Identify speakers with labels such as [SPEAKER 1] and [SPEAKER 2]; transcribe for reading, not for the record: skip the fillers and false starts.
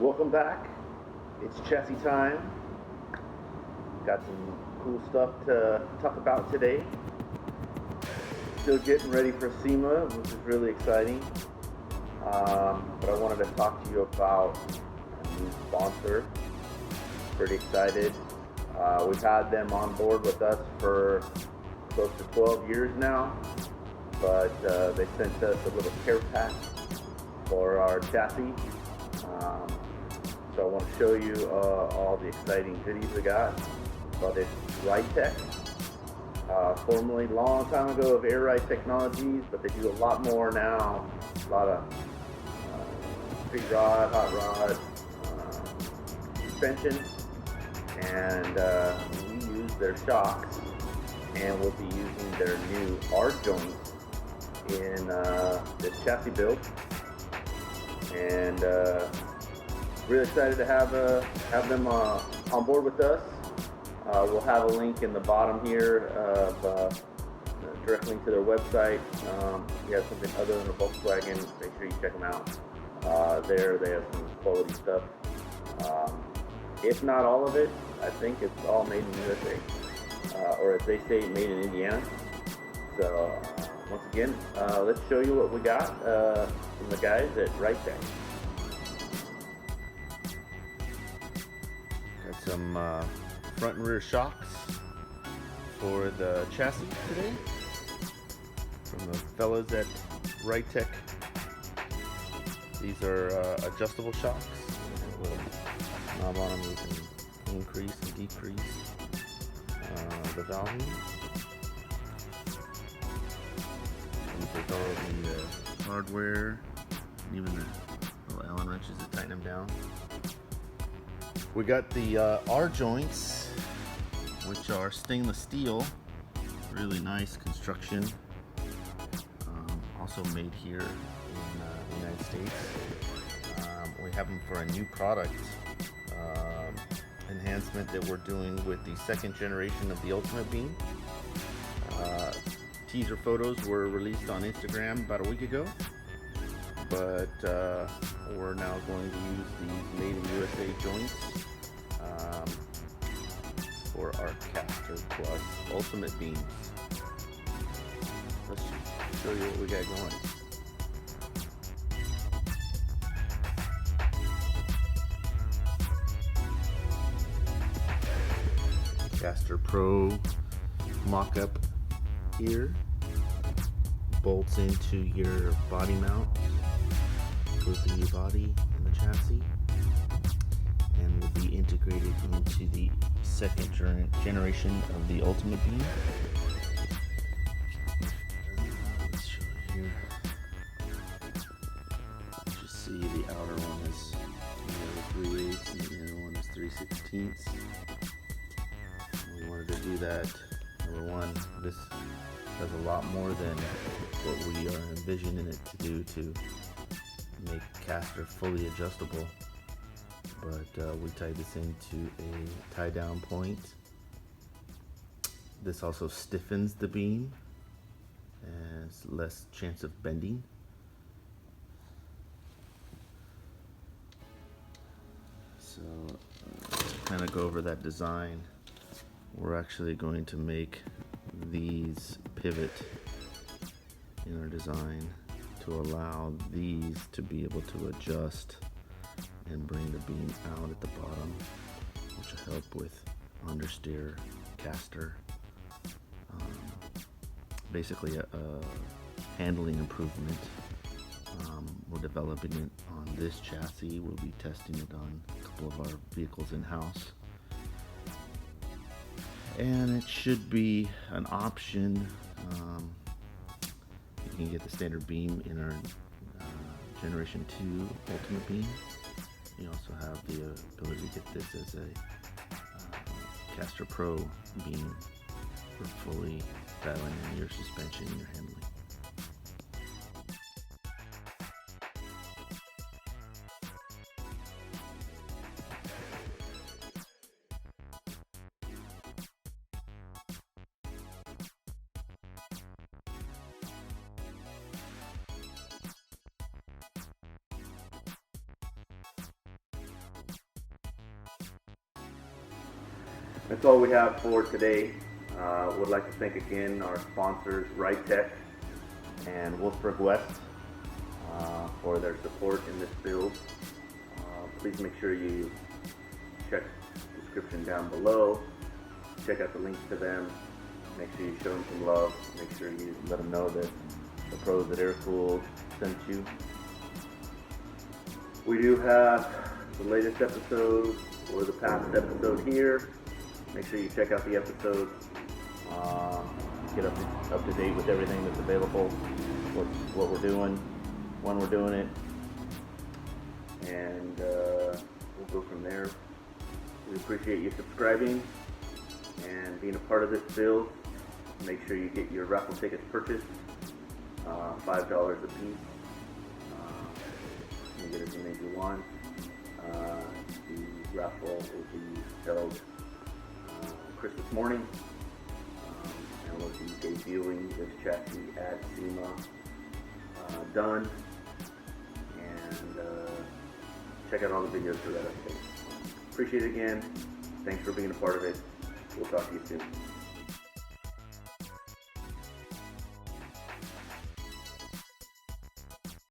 [SPEAKER 1] Welcome back. It's chassis time. Got some cool stuff to talk about today. Still getting ready for SEMA, which is really exciting. But I wanted to talk to you about a new sponsor. Pretty excited. We've had them on board with us for close to 12 years now, but they sent us a little care pack for our chassis. So I want to show you all the exciting goodies we got. But it's Rytec, formerly long time ago of Air Ride Technologies, but they do a lot more now. A lot of street rod, hot rod, suspension, and we use their shocks, and we'll be using their new R joints in this chassis build. And really excited to have them on board with us. We'll have a link in the bottom here of direct link to their website. If you have something other than a Volkswagen, make sure you check them out. There they have some quality stuff. If not all of it, I think it's all made in USA, or as they say, made in Indiana. So once again, let's show you what we got from the guys at Rytec. Got some front and rear shocks for the chassis today from the fellas at Rytec. These are adjustable shocks. A little knob on them, you can increase and decrease the volume. With all the hardware, and even the little Allen wrenches to tighten them down. We got the R joints, which are stainless steel, really nice construction, also made here in the United States. We have them for a new product enhancement that we're doing with the second generation of the Ultimate Beam. Teaser photos were released on Instagram about a week ago, but we're now going to use these made in USA joints for our Caster Plus Ultimate Beams. Let's show you what we got going. Caster Pro mock-up here, bolts into your body mount, goes through your body and the chassis, and will be integrated into the second generation of the Ultimate Beam. Let's show it here. You see the outer one is 3/8 and the inner one is 3/16. We wanted to do that. Number one, this does a lot more than what we are envisioning it to do to make Caster fully adjustable. But we tied this into a tie down point. This also stiffens the beam and it's less chance of bending. So to kind of go over that design, we're actually going to make these pivot in our design to allow these to be able to adjust and bring the beam out at the bottom, which will help with understeer caster. Basically a handling improvement. We're developing it on this chassis. We'll be testing it on a couple of our vehicles in-house. And it should be an option. You can get the standard beam in our Generation 2 Ultimate Beam. You also have the ability to get this as a Caster Pro beam for fully dialing in your suspension and your handling. That's all we have for today. Would like to thank again our sponsors, Tech and Wolfsburg West, for their support in this build. Please make sure you check the description down below. Check out the links to them. Make sure you show them some love. Make sure you let them know that the pros at Airkewld sent you. We do have the latest episode or the past episode here. Make sure you check out the episodes. Get up to date with everything that's available, what we're doing, when we're doing it, and we'll go from there. We appreciate you subscribing and being a part of this build. Make sure you get your raffle tickets purchased, $5 a piece. You can get as many as you want. The raffle will be held Christmas morning. And we'll be debuting this chassis at SEMA done. And check out all the videos for that update. Appreciate it again. Thanks for being a part of it. We'll talk to you soon.